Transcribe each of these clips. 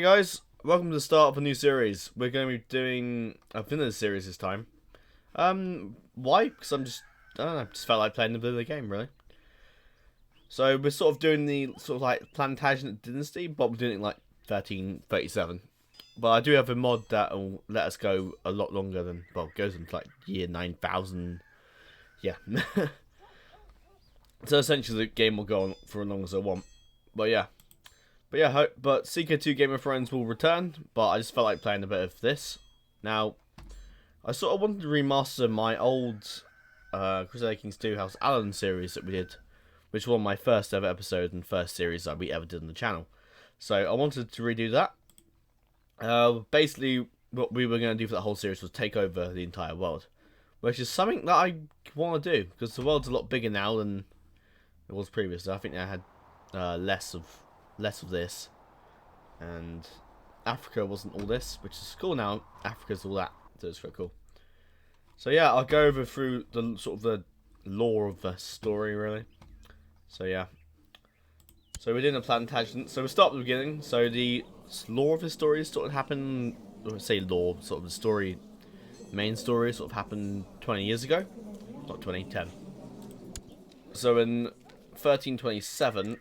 Hey guys, welcome to the start of a new series. We're going to be doing a vanilla series this time. Why? Because I don't know, just felt like playing the vanilla game, really. So we're sort of doing the sort of like Plantagenet Dynasty, but we're doing it like 1337. But I do have a mod that will let us go a lot longer than, well, it goes into like year 9000. Yeah. So essentially the game will go on for as long as I want. But yeah. But CK2 Game of Thrones will return, but I just felt like playing a bit of this. Now, I sort of wanted to remaster my old Crusader Kings 2 House Allen series that we did, which was my first ever episode and first series that we ever did on the channel. So I wanted to redo that. Basically, what we were going to do for that whole series was take over the entire world, which is something that I want to do, because the world's a lot bigger now than it was previously. I think I had less of this, and Africa wasn't all this, which is cool now. Africa's all that, so it's very cool. So yeah, I'll go over through the sort of the lore of the story, really. So yeah, so we're doing a Plantagenet. So we start at the beginning. So the lore of the story sort of happened. I would say lore, sort of the story, main story sort of happened 20 years ago, not 2010. So in 1327.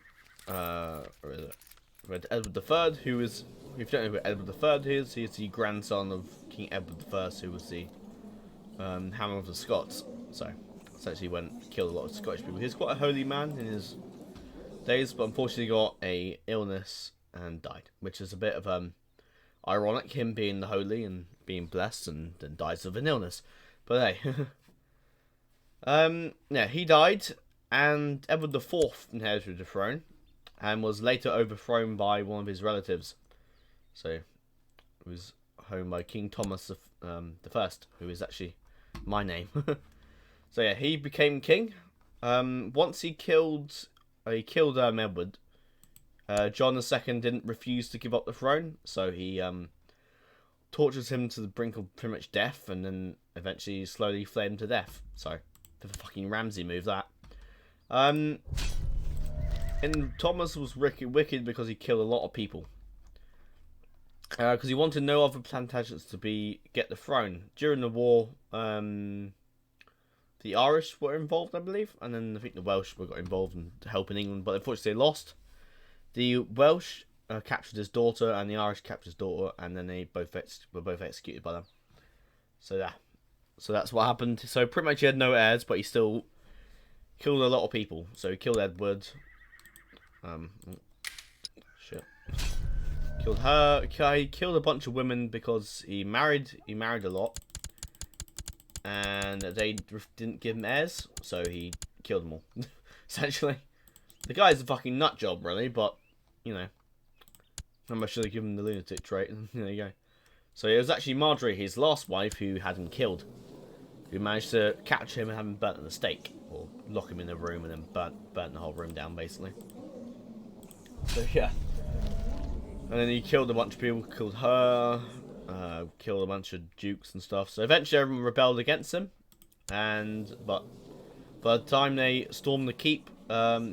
Where is it? We had Edward III, who is, if you don't know who Edward III is, he's the grandson of King Edward I, who was the Hammer of the Scots. So, essentially went and killed a lot of Scottish people. He was quite a holy man in his days, but unfortunately got a illness and died, which is a bit of ironic, him being the holy and being blessed, and then dies of an illness. But hey, yeah, he died, and Edward IV inherited the throne, and was later overthrown by one of his relatives. So, it was owned by King Thomas the First, who is actually my name. So yeah, he became king. Once he killed Edward, John II didn't refuse to give up the throne, so he tortures him to the brink of pretty much death, and then eventually slowly fled him to death. So, the fucking Ramsay move that. And Thomas was wicked because he killed a lot of people. Because he wanted no other Plantagenets to get the throne. During the war, the Irish were involved, I believe, and then I think the Welsh got involved in helping England, but unfortunately they lost. The Welsh captured his daughter, and the Irish captured his daughter, and then they were both executed by them. So yeah, so that's what happened. So pretty much he had no heirs, but he still killed a lot of people. So he killed Edward. Shit. Killed her. He killed a bunch of women because he married a lot, and they didn't give him heirs, so he killed them all. Essentially, the guy's a fucking nut job, really. But you know, I should have given him the lunatic trait. There you go. So it was actually Marjorie, his last wife, who had him killed, who managed to capture him and have him burnt at the stake, or lock him in a room and then burnt the whole room down, basically. So yeah, and then he killed a bunch of people, killed her, killed a bunch of dukes and stuff. So eventually everyone rebelled against him, but by the time they stormed the keep,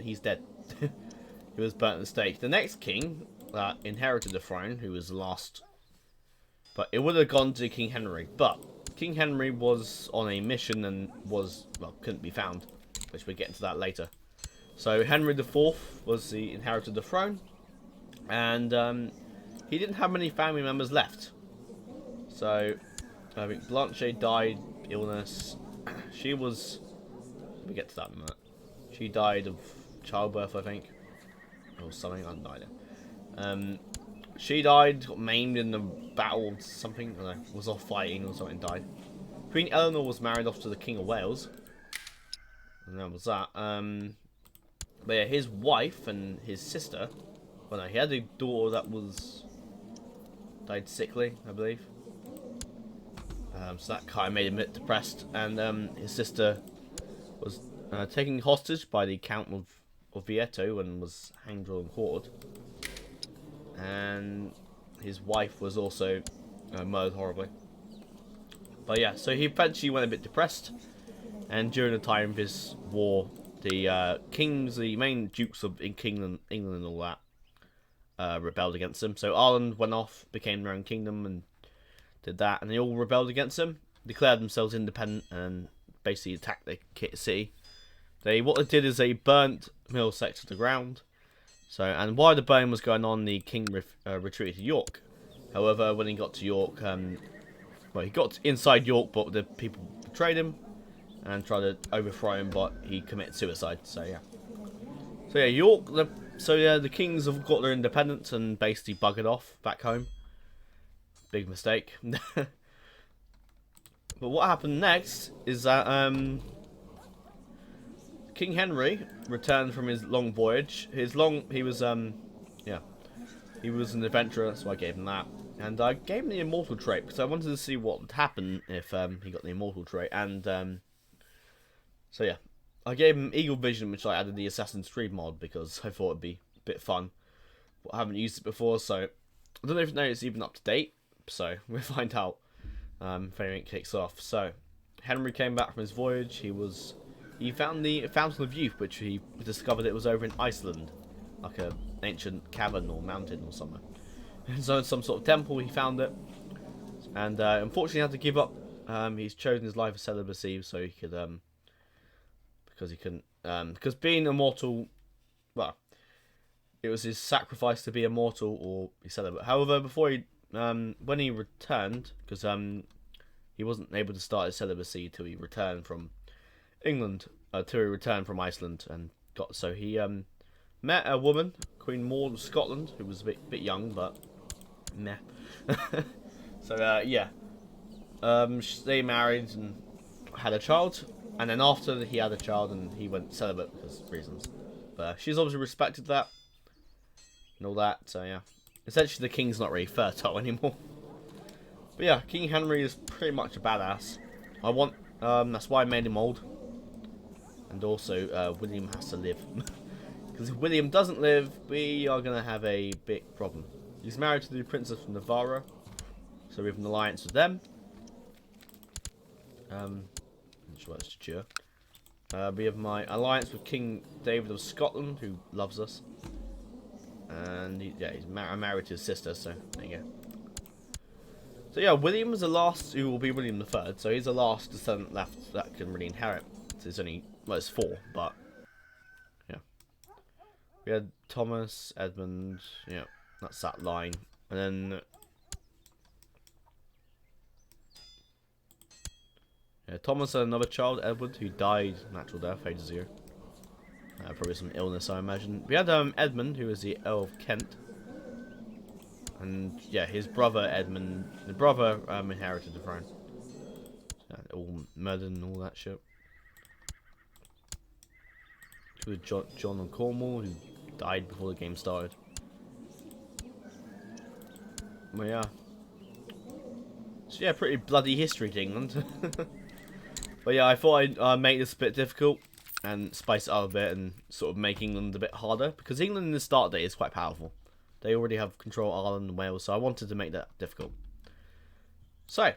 he's dead. He was burnt at the stake. The next king that inherited the throne, who was the last, but it would have gone to King Henry, but King Henry was on a mission and couldn't be found, which we'll get into that later. So Henry IV inherited the throne, and he didn't have many family members left. So I think Blanche died, illness. Let me get to that in a minute. She died of childbirth, I think, or something. I don't know. She died, got maimed in the battle or something. I don't know, was off fighting or something, died. Queen Eleanor was married off to the King of Wales, and that was that. But yeah, his wife and his sister, well no, he had a daughter that died sickly, I believe. So that kind of made him a bit depressed, and his sister was taken hostage by the Count of Vieto and was hanged or quartered. And his wife was also murdered horribly. But yeah, so he eventually went a bit depressed, and during the time of this war, the kings, the main dukes of England and all that, rebelled against him. So Ireland went off, became their own kingdom, and did that, and they all rebelled against him, declared themselves independent, and basically attacked the city. What they did is they burnt Middlesex to the ground. So, and while the burning was going on, the king retreated to York. However, when he got to York, well, he got inside York, but the people betrayed him and tried to overthrow him, but he committed suicide. So yeah, York. The kings have got their independence and basically buggered off back home. Big mistake. But what happened next is that King Henry returned from his long voyage. He was an adventurer, so I gave him that. And I gave him the immortal trait because I wanted to see what would happen if he got the immortal trait. And so yeah, I gave him Eagle Vision, which I added the Assassin's Creed mod because I thought it'd be a bit fun. But I haven't used it before, so I don't know if it's even up to date. So we'll find out if anything kicks off. So Henry came back from his voyage. He found the Fountain of Youth, which he discovered it was over in Iceland, like an ancient cavern or mountain or something. And so in some sort of temple, he found it, and unfortunately had to give up. He's chosen his life of celibacy so he could, because being immortal, well, it was his sacrifice to be immortal or be celibate. However, before when he returned, because he wasn't able to start his celibacy till he returned from England, till he returned from Iceland, and he met a woman, Queen Maud of Scotland, who was a bit young, but meh. So yeah, they married and had a child, and then after he had a child, and he went celibate because of reasons. But she's obviously respected that and all that. So yeah, essentially the king's not really fertile anymore. But yeah, King Henry is pretty much a badass. That's why I made him old. And also, William has to live. Because if William doesn't live, we are going to have a big problem. He's married to the Princess of Navarre, so we have an alliance with them. I'm not sure that's true. We have my alliance with King David of Scotland, who loves us. And he's married to his sister, so there you go. So yeah, William is the last who will be William III, so he's the last descendant left that can really inherit. So it's 4, but yeah. We had Thomas, Edmund, yeah, that's that line. And then Thomas had another child, Edward, who died natural death ages ago. Probably some illness, I imagine. We had Edmund, who was the Earl of Kent. And yeah, his brother Edmund, inherited the throne. All murdered and all that shit. With John of Cornwall, who died before the game started. Well, yeah. So yeah, pretty bloody history to England. But yeah, I thought I'd make this a bit difficult and spice it up a bit and sort of make England a bit harder, because England in the start day is quite powerful. They already have control of Ireland and Wales, so I wanted to make that difficult. So,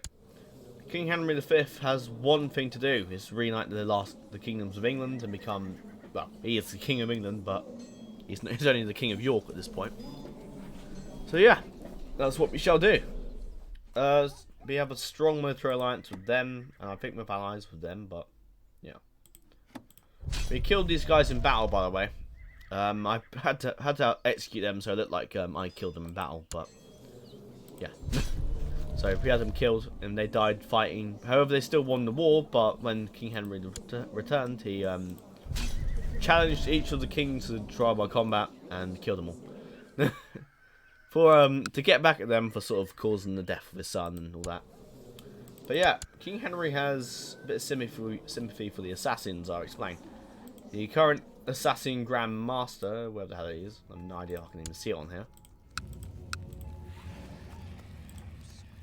King Henry V has one thing to do: is to reunite the kingdoms of England and become, well, he is the King of England, but he's only the King of York at this point. So yeah, that's what we shall do. We have a strong military alliance with them, and I think we're allies with them, but yeah. We killed these guys in battle, by the way. I had to execute them, so it looked like I killed them in battle, but yeah. So we had them killed, and they died fighting. However, they still won the war, but when King Henry returned, he challenged each of the kings to trial by combat and killed them all. To get back at them for sort of causing the death of his son and all that. But yeah, King Henry has a bit of sympathy for the assassins, I'll explain. The current assassin Grand Master, wherever the hell he is, I have no idea, I can even see it on here.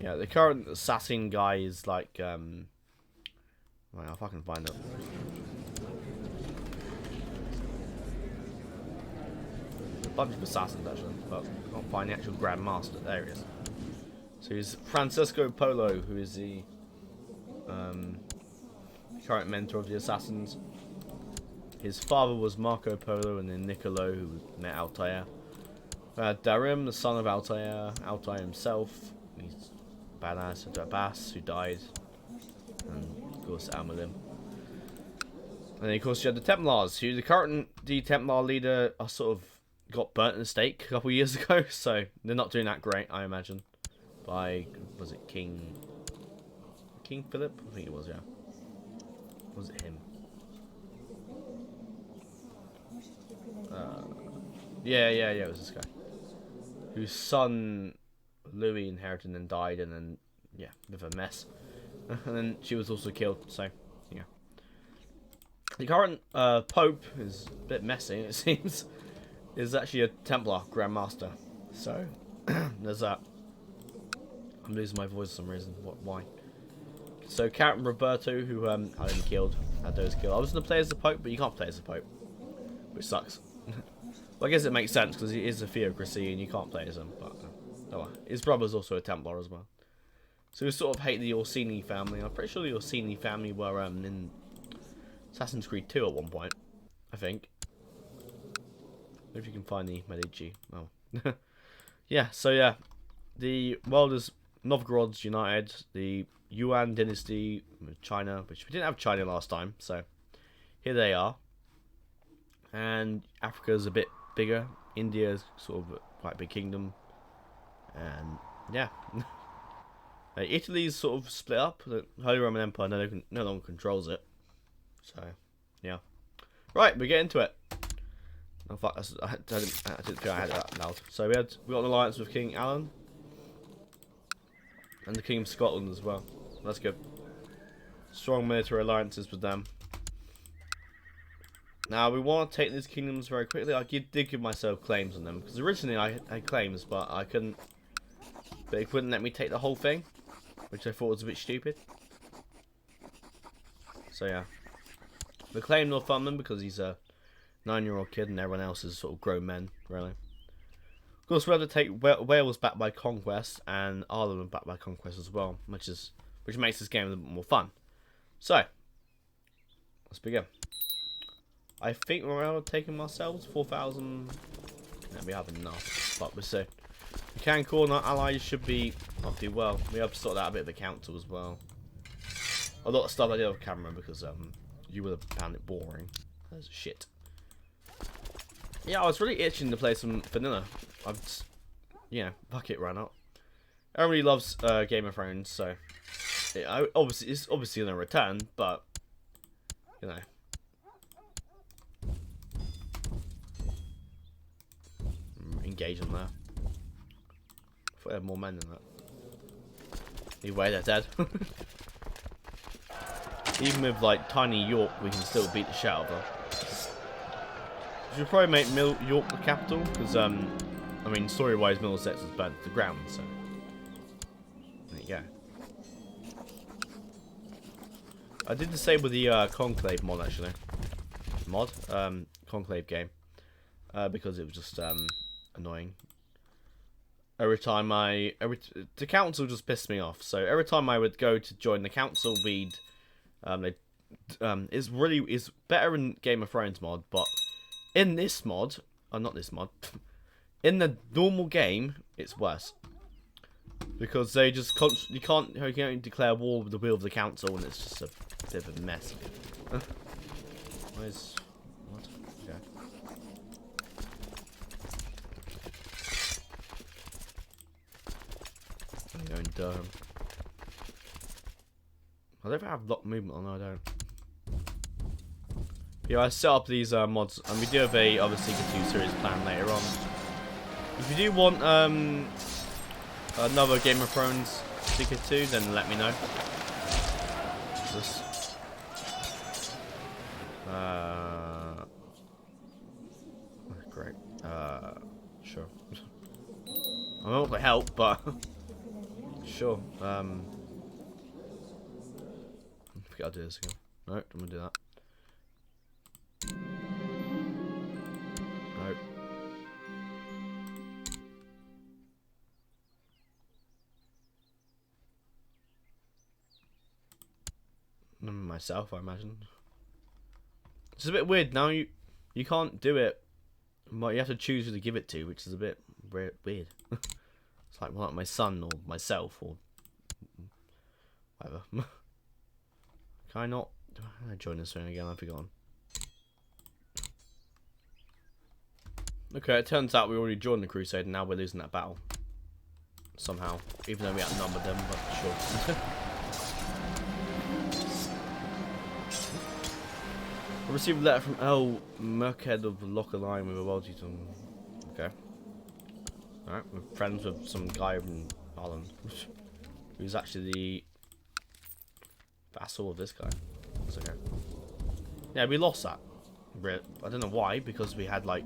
Yeah, the current assassin guy is like, well, if I can find it. A bunch of assassins actually, but I can't find the actual Grand Master. There he is. So he's Francesco Polo, who is the current mentor of the assassins. His father was Marco Polo, and then Niccolo, who met Altair. Darim, the son of Altair himself. He's badass. Abbas, who died. And of course, Amalim. And then, of course, you had the Templars, who the Templar leader are sort of got burnt in the stake a couple of years ago, so they're not doing that great, I imagine. By, was it King Philip? I think it was, yeah. Was it him? Yeah, it was this guy. Whose son, Louis, inherited and then died, and then, yeah, bit of a mess. And then she was also killed, so, yeah. The current Pope is a bit messy, it seems. Is actually a Templar Grand Master. So, there's that. I'm losing my voice for some reason. Why? So, Count Roberto, who I didn't killed, had those killed. I was going to play as the Pope, but you can't play as the Pope. Which sucks. Well, I guess it makes sense, because he is a theocracy and you can't play as him. But, oh well. His brother's also a Templar as well. So, we sort of hate the Orsini family. I'm pretty sure the Orsini family were in Assassin's Creed 2 at one point, I think. If you can find the Medici. Oh. Yeah, so yeah. The world is Novgorod's united. The Yuan dynasty with China, which we didn't have China last time, so here they are. And Africa's a bit bigger. India's sort of quite a big kingdom. And yeah. Italy's sort of split up. The Holy Roman Empire no longer controls it. So, yeah. Right, we get into it. Oh fuck, I didn't feel I had it that loud. So we got an alliance with King Alan. And the King of Scotland as well. That's good. Strong military alliances with them. Now, we want to take these kingdoms very quickly. I did give myself claims on them. Because originally I had claims, but I couldn't. But it wouldn't let me take the whole thing. Which I thought was a bit stupid. So yeah. We claim Northumberland because he's a 9-year-old kid and everyone else is sort of grown men, really. Of course, we have to take Wales back by conquest and Ireland back by conquest as well, which makes this game a little bit more fun. So, let's begin. I think we're taking ourselves 4,000. We have enough, but we'll see. We can call on our allies, should be not do well. We have to sort out a bit of the council as well. A lot of stuff I did off camera because you would have found it boring. That's shit. Yeah, I was really itching to play some vanilla. I've just, fuck it, ran out. Everybody loves Game of Thrones, so it's obviously gonna return, but you know. Engage on there. I thought I had more men than that. Either way, they're dead. Even with like tiny York, we can still beat the shit out of them. We should probably make York the capital, because I mean, story-wise, Middlesex was burnt to the ground, so there you go. I did the same with the Conclave mod, actually. Conclave game, because it was just annoying. Every time the council just pissed me off. So every time I would go to join the council, it's better in Game of Thrones mod, but in this mod, not this mod, in the normal game, it's worse. Because they just you can't declare war with the will of the council, and it's just a bit of a mess. Where's what? Okay. I'm going Durham. I don't have lock movement on. No, I don't. Yeah, I set up these mods, and we do have a other Secret 2 series planned later on. If you do want another Game of Thrones Secret 2, then let me know. This. Great. Sure. I'm not to help, but sure. I forget I'll do this again. No, don't want to do that. Nope. Myself, I imagine. It's a bit weird now. You can't do it, but you have to choose who to give it to, which is a bit Weird. It's like my son or myself or whatever. Can I not? Do I join this thing again? I've forgotten. Okay, it turns out we already joined the Crusade and now we're losing that battle. Somehow. Even though we outnumbered them, but sure. I received a letter from L. Merkhead of Locker Line with a world to. Okay. Alright, we're friends with some guy from Ireland. Who's actually the vassal of this guy. That's okay. Yeah, we lost that. I don't know why, because we had like.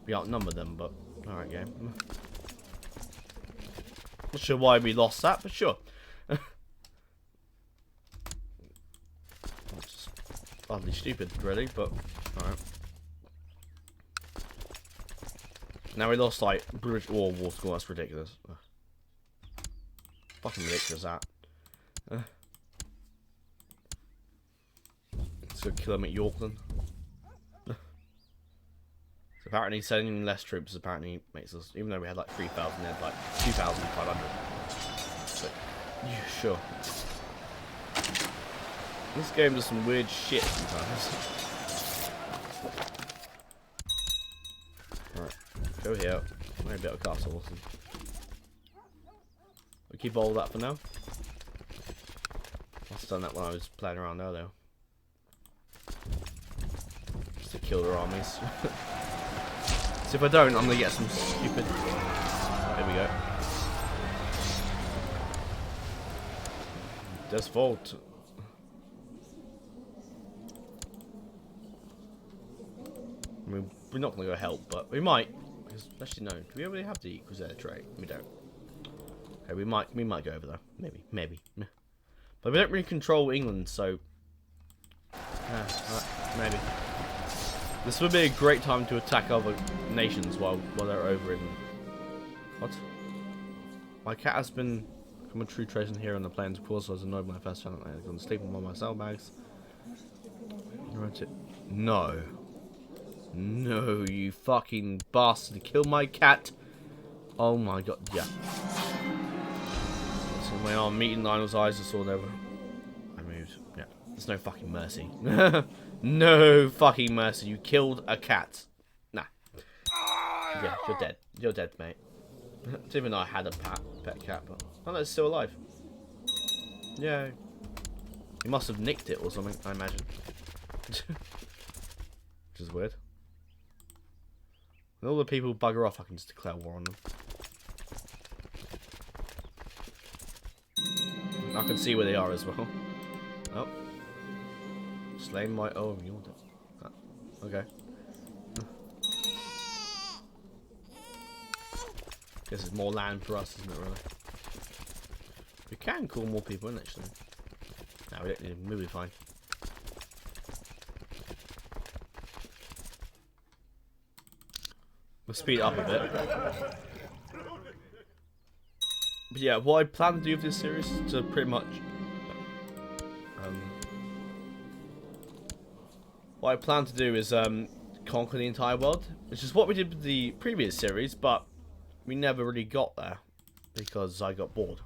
We outnumbered them, but alright, game. Not sure why we lost that, but sure. Just utterly stupid, really, but alright. Now we lost like British War School. That's ridiculous. Fucking ridiculous that. Let's go kill him at Yorkland. Apparently sending less troops apparently makes us, even though we had like 3,000, they had like 2,500. But, yeah, sure. This game does some weird shit sometimes. Alright, go here. Maybe a bit of castle. We'll keep all that for now. Must have done that when I was playing around earlier. Just to kill their armies. So if I don't, I'm gonna get some stupid. There we go. There's fault. I mean, we're not gonna go help, but we might. Because actually, no. Do we already have the Crusader trait? We don't. Okay, we might go over there. Maybe. But we don't really control England, so maybe. This would be a great time to attack other nations while they're over in... What? My cat has been become a true treason here on the plains. Of course, I was annoyed when I first found out I had gone to sleep on one of my saddlebags. No. No, you fucking bastard. Kill my cat. Oh my god, yeah. So my arm meeting Lionel's eyes, I saw over. I moved. Yeah. There's no fucking mercy. No fucking mercy. You killed a cat. Nah. Yeah, you're dead. You're dead, mate. Even though I had a pet cat, but oh no, it's still alive. Yeah. He must have nicked it or something, I imagine. Which is weird. When all the people bugger off, I can just declare war on them. I can see where they are as well. Oh. Slain my... Oh, you're dead. Ah, okay. Guess it's more land for us, isn't it, really? We can call more people in, actually. No, we don't need them. We'll be fine. We'll speed it up a bit. But yeah, what I plan to do with this series is to pretty much... what I plan to do is conquer the entire world, which is what we did with the previous series, but we never really got there because I got bored.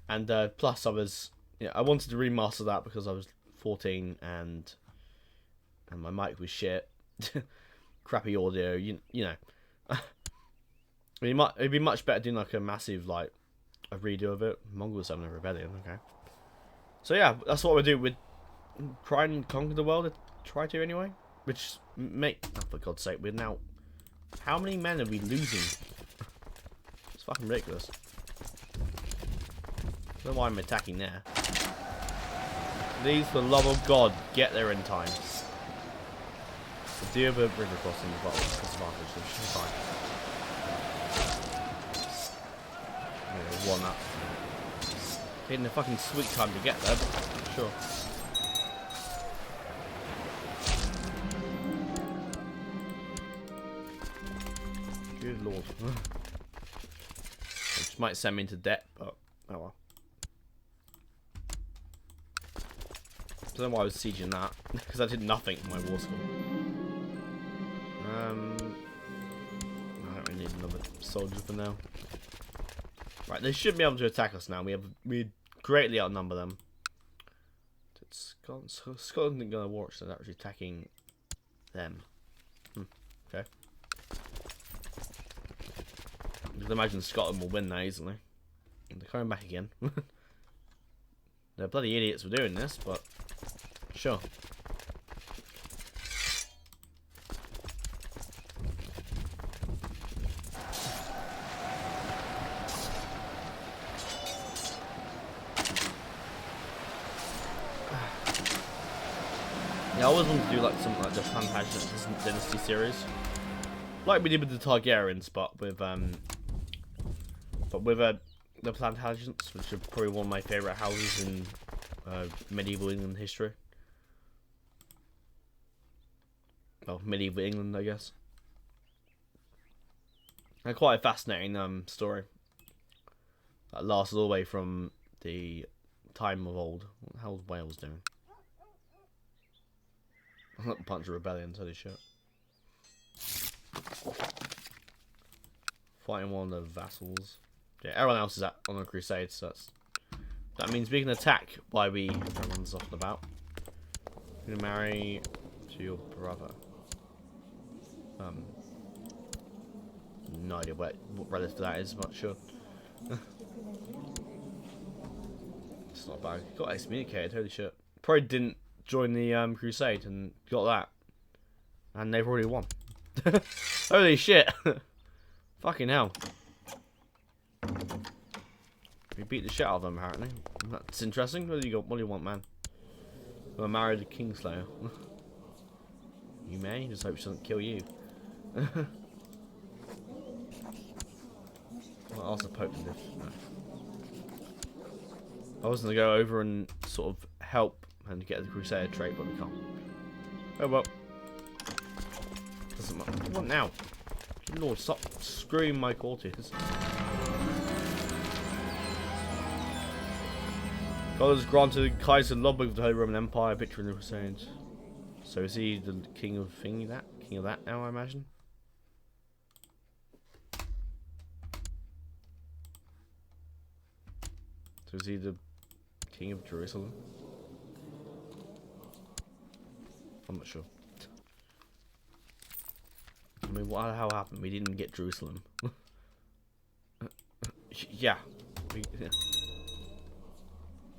And plus I was... I wanted to remaster that because I was 14 and my mic was shit. Crappy audio, you know. It'd be much better doing like a massive like a redo of it. Mongols having a rebellion, okay. So yeah, that's what we do with try and conquer the world. Try to anyway. Which oh, for God's sake, we're now. How many men are we losing? It's fucking ridiculous. I don't know why I'm attacking there. Please, for the love of God, get there in time. The deal with river crossing is disadvantage, so it should be fine. One up. Taking a fucking sweet time to get there, but sure. Good lord. Which might send me into debt, but oh well. I don't know why I was sieging that, because I did nothing in my war school. I don't really need another soldier for now. Right, they should be able to attack us now. We greatly outnumber them. Scotland didn't go to war, so they're actually attacking them. Okay. I can imagine Scotland will win that easily. They're coming back again. They're bloody idiots for doing this, but sure. Yeah, I always wanted to do like something like the Plantagenet Dynasty series, like we did with the Targaryens, but with the Plantagenets, which are probably one of my favourite houses in medieval England history. Well, medieval England, I guess. And quite a fascinating story that lasted all the way from the time of old. What the hell was Wales doing? A bunch of rebellions, holy shit. Fighting one of the vassals. Yeah, everyone else is on a crusade, so that means we can attack while everyone's off and about. You're gonna marry to your brother. No idea what relative that is, but sure. It's not bad. Got excommunicated, holy shit. Probably didn't join the Crusade and got that. And they've already won. Holy shit. Fucking hell. We beat the shit out of them, apparently. That's interesting. What do you want, man? I'm gonna marry the Kingslayer. You may. Just hope she doesn't kill you. What else the Pope can do? No. I was gonna go over and sort of help and get the Crusader trait, but we can't. Oh well. Doesn't matter. What do you want now? Good Lord, stop screwing my courtiers. God has granted Kaiser Ludwig of the Holy Roman Empire victory in the Crusade. So is he the king of King of that now, I imagine? So is he the king of Jerusalem? I'm not sure. I mean, what the hell happened? We didn't get Jerusalem. Yeah.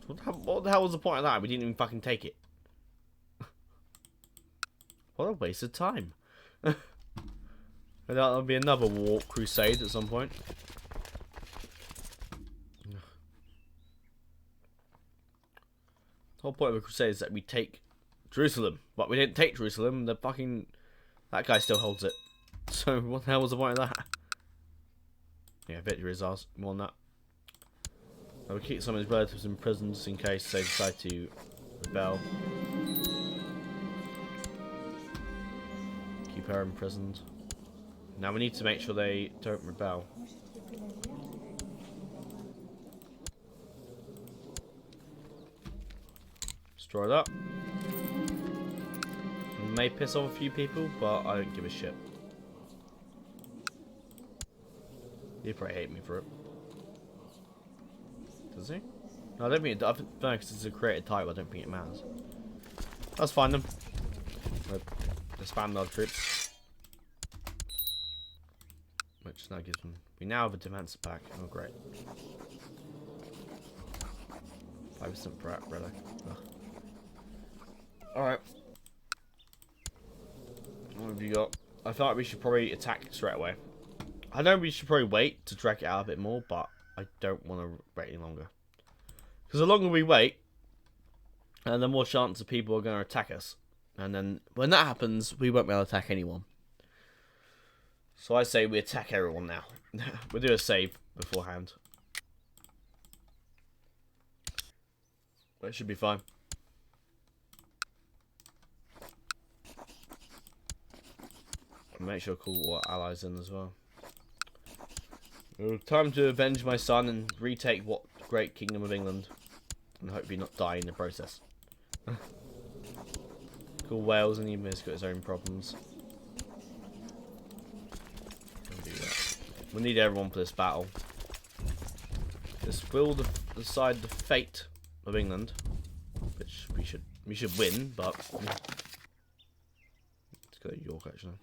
What the hell was the point of that? We didn't even fucking take it. What a waste of time. That'll be another war crusade at some point. The whole point of a crusade is that we take Jerusalem. But we didn't take Jerusalem. That guy still holds it. So what the hell was the point of that? Yeah, victory is ours. We won that. I will keep some of his relatives in prison just in case they decide to rebel. Keep her imprisoned. Now we need to make sure they don't rebel. Destroy that. It may piss off a few people, but I don't give a shit. He'd probably hate me for it. Does he? No, I don't think it does. No, because it's a created type, I don't think it matters. Let's find them. We'll disband our troops. Which now gives them... We now have a defensive pack. Oh, great. 5% per app, really. Alright. What have you got? I thought we should probably attack straight away. I know we should probably wait to drag it out a bit more, but I don't want to wait any longer. Because the longer we wait, and the more chance of people are going to attack us. And then when that happens, we won't be able to attack anyone. So I say we attack everyone now. We'll do a save beforehand. It should be fine. Make sure to call our allies in as well. Time to avenge my son and retake what great kingdom of England. And hopefully not die in the process. Call Wales and even he's got his own problems. Don't do that. We need everyone for this battle. This will decide the fate of England, which we should win, but let's go to York actually.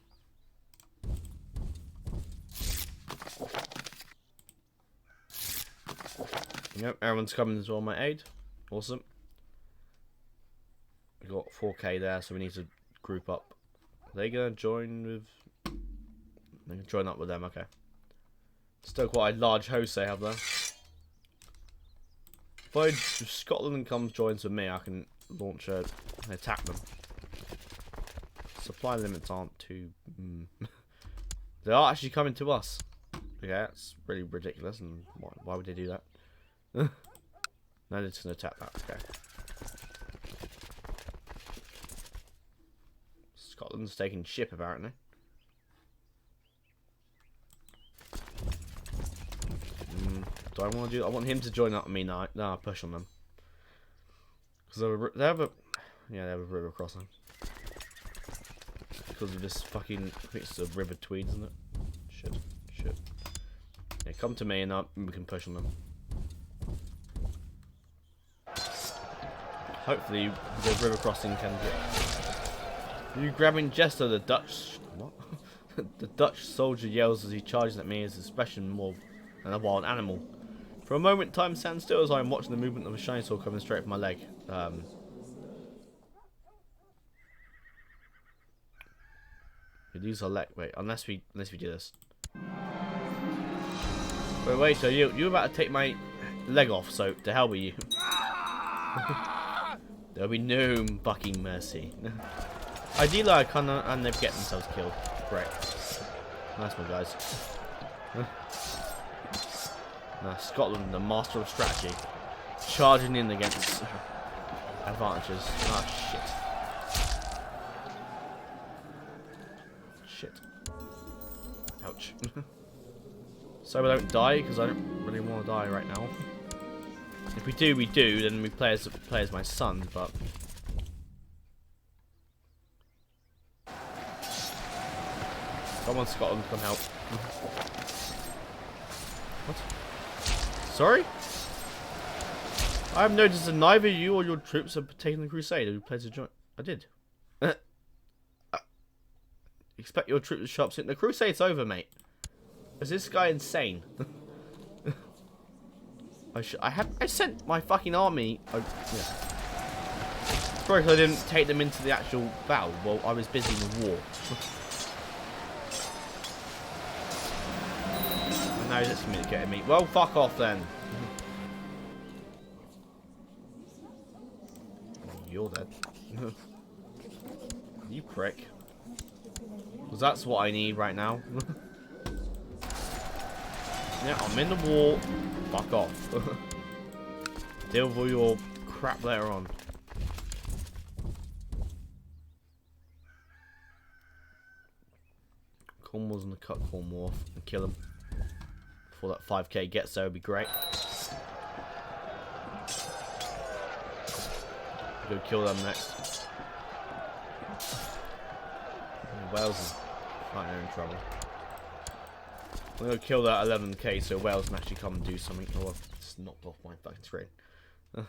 Yep, everyone's coming to my aid. Awesome. We got 4k there, so we need to group up. Are they gonna join with? They can join up with them. Okay. Still quite a large host they have there. If Scotland comes joins with me, I can launch an attack them. Supply limits aren't too. They are actually coming to us. Okay, that's really ridiculous. And why would they do that? No, they're just gonna attack that. Okay. Scotland's taking ship apparently. Do I want to do? I want him to join up with me now. No, I push on them because they have a river crossing because of this fucking. I think it's a river Tweed, isn't it? Shit. Yeah, come to me and we can push on them. Hopefully the river crossing can get. You grabbing Jester, the Dutch. What? The Dutch soldier yells as he charges at me, his expression more than a wild animal. For a moment, time stands still as I am watching the movement of a shiny sword coming straight from my leg. We lose our leg. Wait, unless we do this. Wait. So you're about to take my leg off? So to hell with you. There'll be no fucking mercy. Ideally, I can't and they get themselves killed. Great. Nice one, guys. Scotland, the master of strategy, charging in against advantages. Ah, shit. Ouch. So we don't die, because I don't really want to die right now. If we do, we do. Then we play as my son, but. Come on, Scotland, come help. What? Sorry? I have noticed that neither you or your troops have taken the Crusade. Have you pledged to join? I did. Expect your troops to show up soon. The Crusade's over, mate. Is this guy insane? I sent my fucking army. Yeah. Sorry, I didn't take them into the actual battle. Well, I was busy with war. And now he's just communicating me. Well, fuck off then. You're dead. You prick. Because that's what I need right now. Yeah, I'm in the war. Fuck off. Deal with all your crap later on. Cornwall's gonna cut Cornwall off and kill him. Before that 5k gets there, would be great. Go kill them next. Wales is right now in trouble. I'm gonna kill that 11k so Wales can actually come and do something. Oh, I've just knocked off my fucking screen. And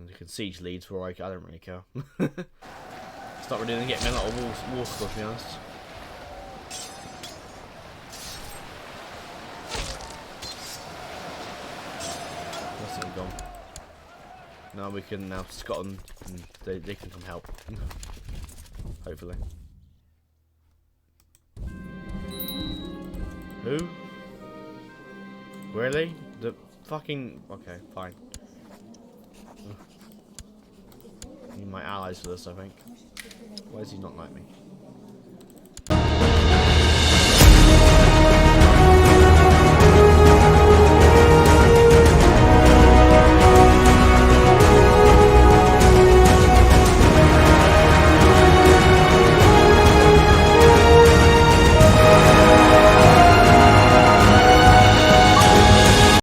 you can siege leads where I don't really care. It's not really gonna get me a lot of war score, to be honest. That's all gone. Now we can Scotland and they can come help. Hopefully. Who? Really? The fucking okay, fine. Need my allies for this, I think. Why does he not like me?